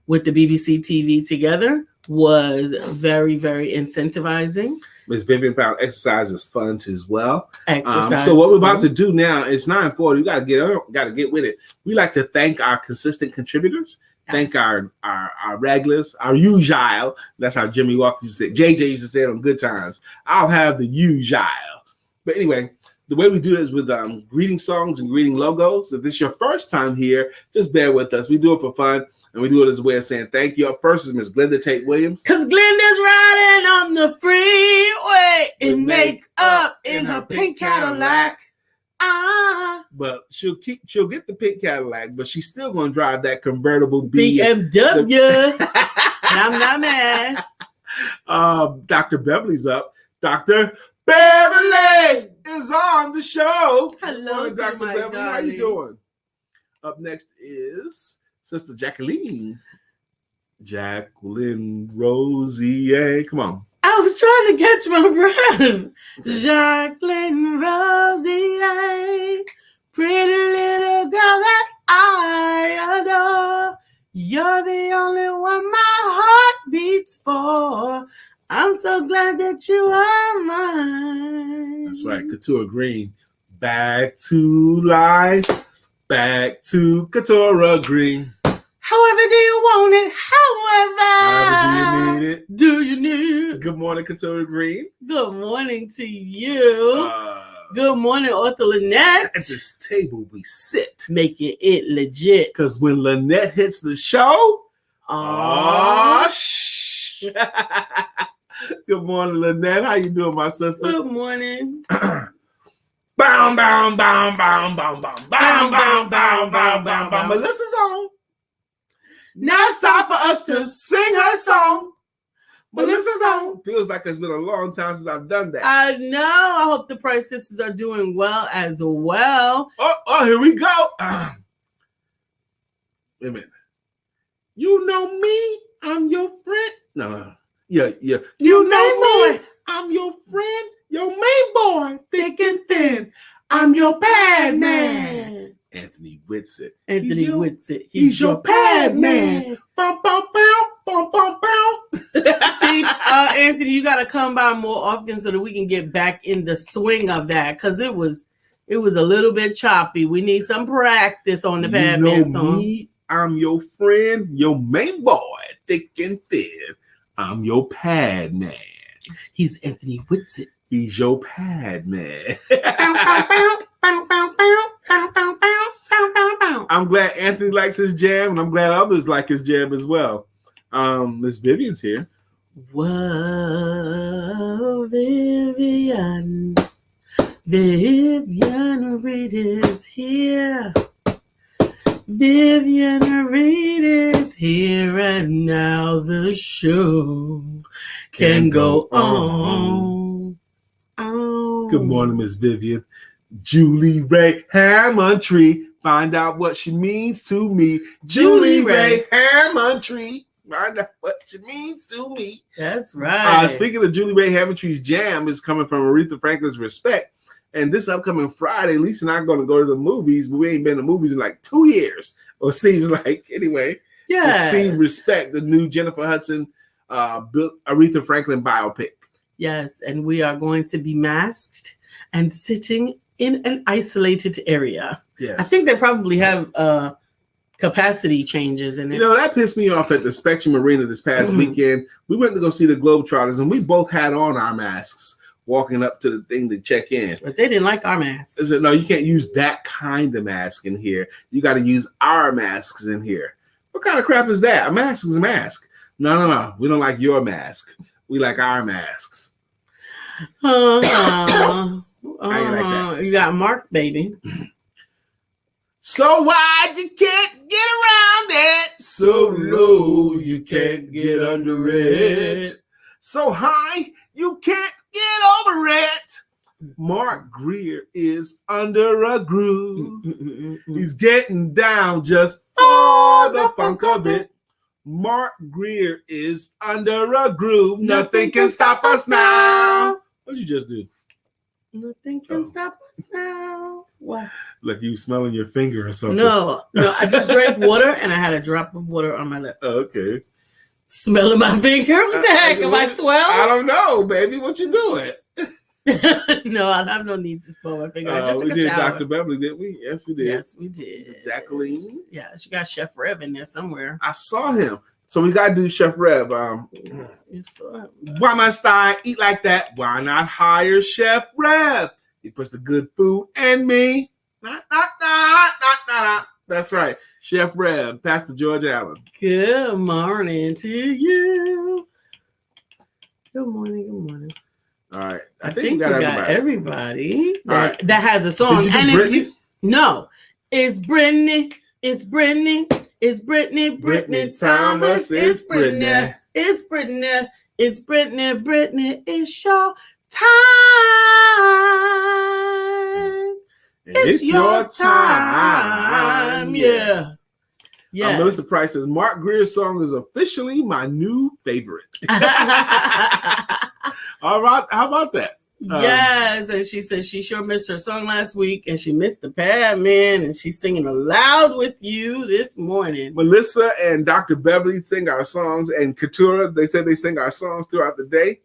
BBC TV together was very, very incentivizing. Ms. Vivian found exercise is fun too as well. Exercise. So what we're about to do now, it's 9:40. We gotta get with it. We like to thank our consistent contributors. Thank our regulars, our usual. That's how Jimmy Walker used to say. JJ used to say it on Good Times. I'll have the usual. But anyway, the way we do it is with greeting songs and greeting logos. If this is your first time here, just bear with us. We do it for fun. And we do it as a way of saying thank you. Up first is Miss Glenda Tate Williams. Because Glenda's riding on the freeway in makeup in her pink Cadillac. But she'll get the pink Cadillac, but she's still going to drive that convertible BMW. And I'm not mad. Dr. Beverly's up. Dr. Beverly is on the show. Hello, Dr. Beverly. Darling. How you doing? Up next is Sister Jacqueline Rosier. Come on. I was trying to catch my breath. Okay. Jacqueline Rosier, pretty little girl that I adore. You're the only one my heart beats for. I'm so glad that you are mine. That's right. Couture Green. Back to life. Back to Couture Green. However do you want it? However do you need it? Do you need it? Good morning, Couture Green. Good morning to you. Good morning, Arthur Lynette. At this table we sit. Making it legit. Because when Lynette hits the show, shh. Good morning, Lynette. How you doing, my sister? Good morning. Bow, bow, bow, bow, bow, bow, bow, bow, bow, bow, bow, bow. Melissa's on. Now it's time for us to sing her song. Melissa's on. Feels like it's been a long time since I've done that. I know. I hope the Price Sisters are doing well as well. Oh, here we go. Wait a minute. You know me. I'm your friend. No. Yeah. You know me. I'm your friend. Your main boy, thick and thin. I'm your pad man. Anthony Whitsitt. He's your pad man. Bum, bum, bow, bum, bum, bow. See, Anthony, you got to come by more often so that we can get back in the swing of that, because it was a little bit choppy. We need some practice on the pad man song. Me, I'm your friend, your main boy, thick and thin. I'm your pad man. He's Anthony Whitsitt. He's your pad man. I'm glad Anthony likes his jam, and I'm glad others like his jam as well. Miss Vivian's here. Whoa, Vivian Reed is here. Vivian Reed is here and now the show can go on. Good morning, Miss Vivian. Julie Ray Hammondtree. Find out what she means to me. Julie Ray Hammondtree. Find out what she means to me. That's right. Speaking of Julie Ray Hammondtree's jam is coming from Aretha Franklin's Respect. And this upcoming Friday, Lisa and I are going to go to the movies, but we ain't been to movies in like 2 years, or seems like, anyway. Yeah. To see Respect, the new Jennifer Hudson, Aretha Franklin biopic. Yes, and we are going to be masked and sitting in an isolated area. Yes. I think they probably have capacity changes in it. You know, that pissed me off at the Spectrum Arena this past weekend. We went to go see the Globetrotters, and we both had on our masks walking up to the thing to check in. But they didn't like our masks. I said, no, you can't use that kind of mask in here. You got to use our masks in here. What kind of crap is that? A mask is a mask. No. We don't like your mask. We like our masks. How you like that? You got Mark, baby. So wide you can't get around it. So low you can't get under it. So high you can't get over it. Mark Greer is under a groove. He's getting down just for the funk of it. Mark Greer is under a groove. Nothing can stop us now. What did you just do? Nothing can stop us now. What? Like you smelling your finger or something. No. I just drank water and I had a drop of water on my lip. Okay. Smelling my finger? What the heck? Am I 12? I don't know, baby. What you doing? No, I have no need to smell my finger. I just took we did a shower. Dr. Beverly, didn't we? Yes, we did. Yes, we did. Jacqueline. Yeah, she got Chef Rev in there somewhere. I saw him. So we got to do Chef Rev. You saw him. Why must I eat like that? Why not hire Chef Rev? He puts the good food in me. That's right. Chef Rev, Pastor George Allen. Good morning to you. Good morning. All right. I think we got everybody that has a song. Did you do and Brittany? No. It's Brittany. It's Brittany. It's Brittany. Brittany Thomas. It's Brittany. It's Brittany. It's Brittany. Brittany. It's your time. It's your time. Yeah. Yeah. Melissa Price says Mark Greer's song is officially my new favorite. All right. How about that? Yes, and she said she sure missed her song last week, and she missed the Pad Man, and she's singing aloud with you this morning. Melissa and Dr. Beverly sing our songs, and Katura, they said they sing our songs throughout the day.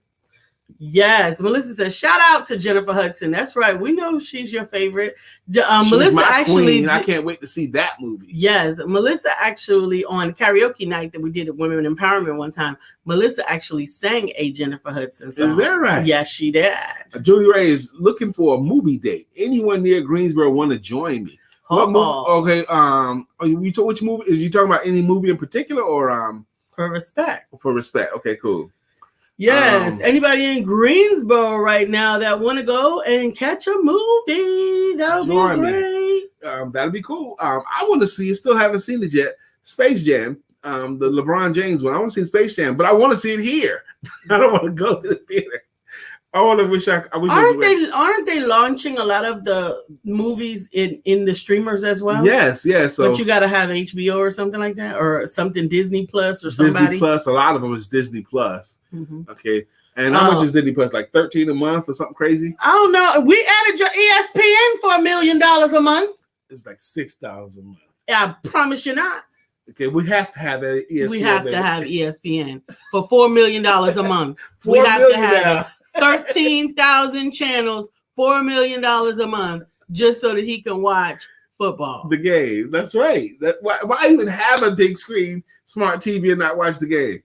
Yes, Melissa says shout out to Jennifer Hudson. That's right, we know she's your favorite. She's Melissa my actually, queen. I can't wait to see that movie. Yes, Melissa actually on karaoke night that we did at Women Empowerment one time. Melissa actually sang a Jennifer Hudson song. Is that right? Yes, she did. Julie Ray is looking for a movie date. Anyone near Greensboro want to join me? What movie? Okay. Which movie? Is you talking about any movie in particular, or For Respect? For Respect. Okay, cool. Yes. Anybody in Greensboro right now that want to go and catch a movie? That would be great. That'd be cool. I want to see it. Still haven't seen it yet. Space Jam. The LeBron James one. I want to see Space Jam, but I want to see it here. I don't want to go to the theater. Aren't they launching a lot of the movies in the streamers as well? Yes. So, but you got to have HBO or something like that, or something Disney Plus or somebody. Disney Plus. A lot of them is Disney Plus. Mm-hmm. Okay. And how much is Disney Plus? Like $13 a month or something crazy? I don't know. We added your ESPN for $1 million a month. It's like $6 a month. I promise you not. Okay, we have to have that ESPN. We have to have ESPN for $4 million a month. We have to have 13,000 channels, $4 million a month, just so that he can watch football. The games. That's right. Why even have a big screen, smart TV, and not watch the game?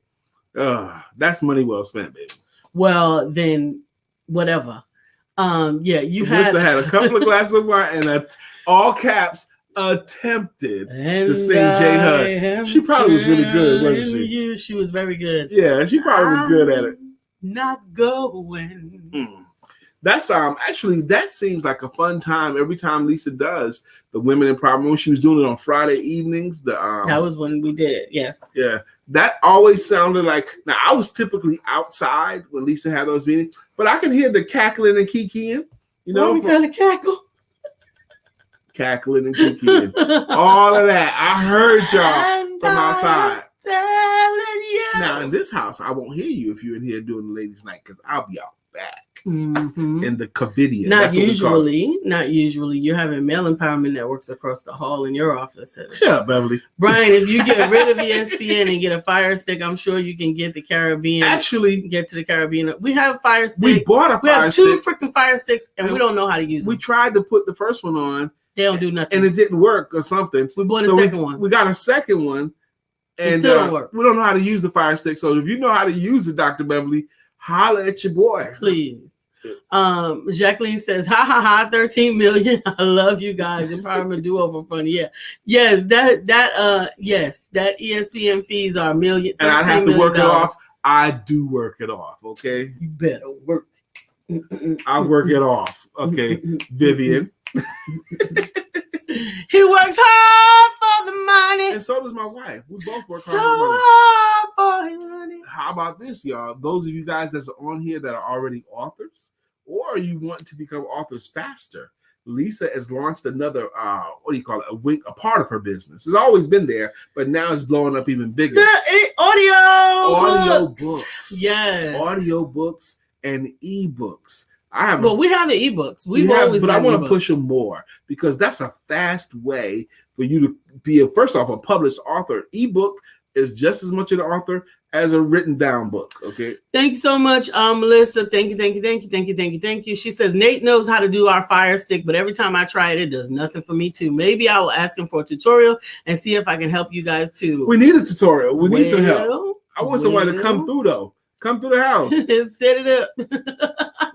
That's money well spent, baby. Well, then, whatever. Melissa had a couple of glasses of wine and all caps attempted to sing J HUD. She probably was really good, wasn't she? She was very good. Yeah, she probably was good at it. Not going. That's actually that seems like a fun time every time Lisa does the women empowerment room. She was doing it on Friday evenings. That was when we did it. Yes. Yeah. That always sounded like, now I was typically outside when Lisa had those meetings, but I can hear the cackling and kikiing, you know. We kind of cackle. Cackling and kikiing. All of that. I heard y'all from outside. Telling you. Now in this house, I won't hear you if you're in here doing the ladies' night because I'll be out back in the Covidian. Not usually. You're having male empowerment networks across the hall in your office. Shut up, Beverly. Brian, if you get rid of ESPN and get a Fire Stick, I'm sure you can get the Caribbean. Actually, get to the Caribbean. We have Fire Stick. We bought a Fire Stick. We have 2 freaking Fire Sticks, and we don't know how to use them. We tried to put the first one on. They don't do nothing. And it didn't work or something. We bought a second one. We got a second one. And it still don't work. We don't know how to use the Fire Stick. So if you know how to use it, Dr. Beverly, holla at your boy. Please. Jacqueline says, ha ha ha, 13 million. I love you guys. Empowerment do-over fund. Yeah. Yes, that ESPN fees are $1 million. And I'd have to work it off. I do work it off, okay? You better work. I'll work it off. Okay, Vivian. He works hard for the money. And so does my wife. We both work hard for his money. How about this, y'all? Those of you guys that's on here that are already authors, or you want to become authors faster, Lisa has launched another, a part of her business. It's always been there, but now it's blowing up even bigger. Audio books. Yes. Audio books and ebooks. We have the ebooks. But I want to push them more because that's a fast way for you to be a published author. Ebook is just as much an author as a written down book. Okay. Thank you so much, Melissa. Thank you. She says Nate knows how to do our Fire Stick, but every time I try it, it does nothing for me too. Maybe I will ask him for a tutorial and see if I can help you guys too. We need a tutorial. We need some help. I want somebody to come through though. Come through the house. Set it up.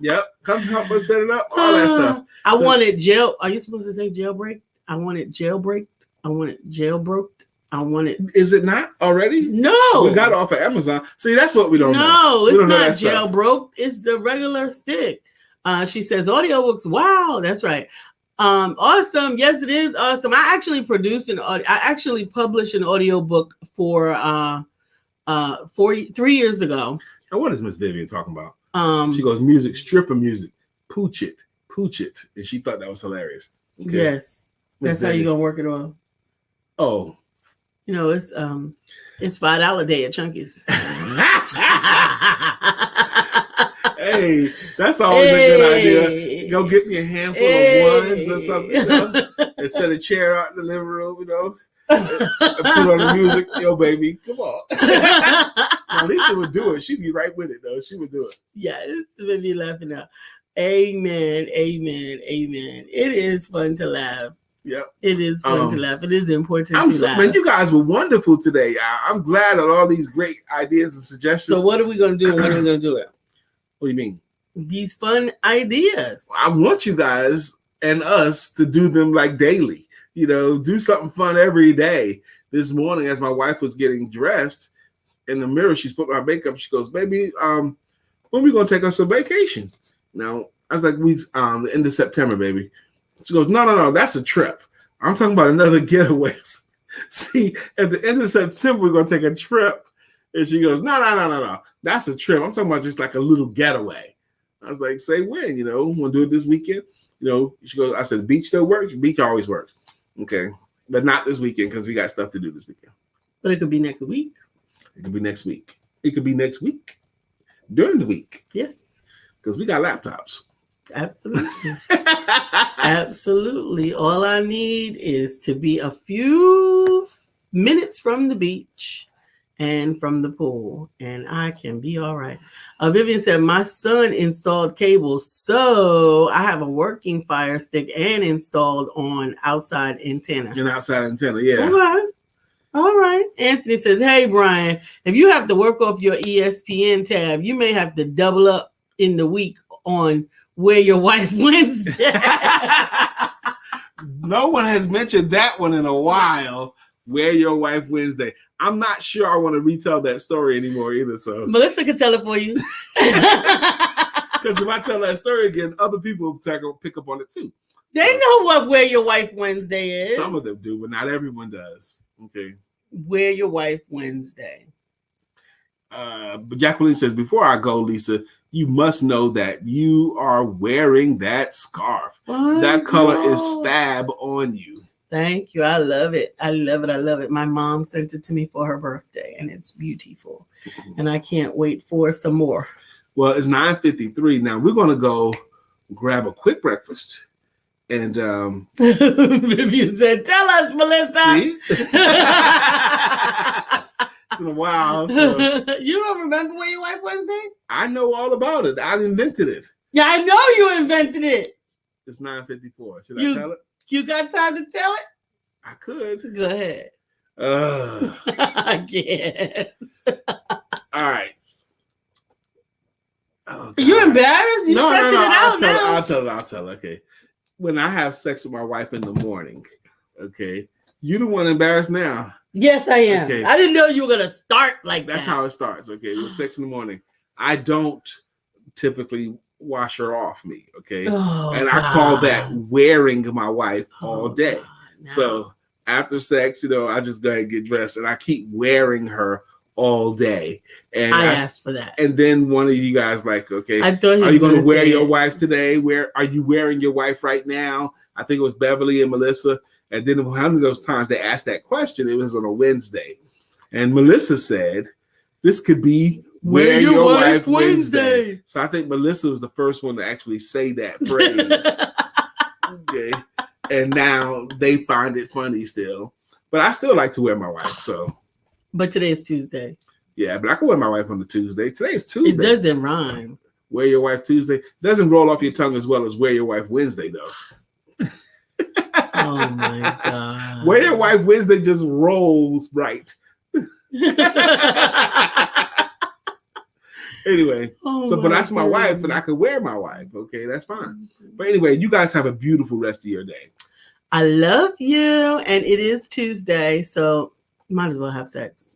Yep. Come help us set it up. All that stuff. I want it jail. Are you supposed to say jailbreak? I want it jailbreaked. I want it jailbroke. I want it. Is it not already? No. We got it off of Amazon. See, that's what we don't know. No, it's not jailbroke. It's a regular stick. She says audiobooks. Wow, that's right. Awesome. Yes, it is awesome. I actually published an audiobook for 3 years ago. And what is Miss Vivian talking about? She goes, music, stripper music, pooch it. And she thought that was hilarious. Okay. Yes. That's how you're gonna work it on. Oh. You know, it's $5 a day at Chunky's. Hey, that's always a good idea. Go get me a handful of ones or something, you know, and set a chair out in the living room, you know, and put on the music. Yo, baby, come on. Now, Lisa would do it. She'd be right with it, though. She would do it. Yeah, it's made me laughing now. Amen. It is fun to laugh. Yep. It is fun to laugh. It is important to laugh. Man, you guys were wonderful today. I'm glad at all these great ideas and suggestions. So what are we going to do and when are we going to do it? What do you mean? These fun ideas. I want you guys and us to do them like daily. You know, do something fun every day. This morning, as my wife was getting dressed in the mirror, she's putting her makeup. She goes, "Baby, when are we going to take us on vacation?" Now, I was like, the end of September, baby. She goes, no, that's a trip. I'm talking about another getaway. See, at the end of September, we're going to take a trip. And she goes, no, that's a trip. I'm talking about just like a little getaway. I was like, say when, you know, want to do it this weekend? You know, she goes, I said, the beach still works? The beach always works. Okay. But not this weekend because we got stuff to do this weekend. But it could be next week. It could be next week. It could be next week. During the week. Yes. Because we got laptops. Absolutely. Absolutely. All I need is to be a few minutes from the beach and from the pool, and I can be all right. Vivian said, my son installed cables, so I have a working Fire Stick and installed on outside antenna. An outside antenna, yeah. All right. Anthony says, hey, Brian, if you have to work off your ESPN tab, you may have to double up in the week on Where Your Wife Wednesday. No one has mentioned that one in a while. Where Your Wife Wednesday. I'm not sure I want to retell that story anymore either. So Melissa can tell it for you. Because if I tell that story again, other people will pick up on it too. They know what Wear Your Wife Wednesday is. Some of them do, but not everyone does. Okay. Wear Your Wife Wednesday. But Jacqueline says, before I go, Lisa, you must know that you are wearing that scarf. That color is fab on you. Thank you. I love it. I love it. I love it. My mom sent it to me for her birthday, and it's beautiful. And I can't wait for some more. Well, it's 9:53 now. We're going to go grab a quick breakfast. And Vivian said, "Tell us, Melissa." See? It's been a while. So You don't remember Wear Your Wife Wednesday? I know all about it. I invented it. Yeah, I know you invented it. It's 9:54. Should I tell it? You got time to tell it? I could. Go ahead. I can't. All right. Oh, you embarrassed? You stretching it out now. I'll tell it. Okay. When I have sex with my wife in the morning, okay, you the one embarrassed now. Yes, I am. Okay. I didn't know you were gonna start like That's that. how it starts. Okay, with 6 in the morning. I don't typically wash her off me. Okay, and I call that wearing my wife all day. So after sex, I just go ahead and get dressed, and I keep wearing her all day. And I asked for that. And then one of you guys like, okay, I thought are you going to wear your wife today? Where are you wearing your wife right now? I think it was Beverly and Melissa. And then how many of those times they asked that question? It was on a Wednesday. And Melissa said, this could be Wear Your Wife Wednesday. So I think Melissa was the first one to actually say that phrase. Okay. And now they find it funny still. But I still like to wear my wife, so. But today is Tuesday. Yeah, but I can wear my wife on the Tuesday. Today is Tuesday. It doesn't rhyme. Wear Your Wife Tuesday. Doesn't roll off your tongue as well as Wear Your Wife Wednesday, though. Oh, my God. Wear Your Wife Wednesday just rolls right. Anyway, but that's my wife, and I can wear my wife. Okay, that's fine. But anyway, you guys have a beautiful rest of your day. I love you, and it is Tuesday, so might as well have sex.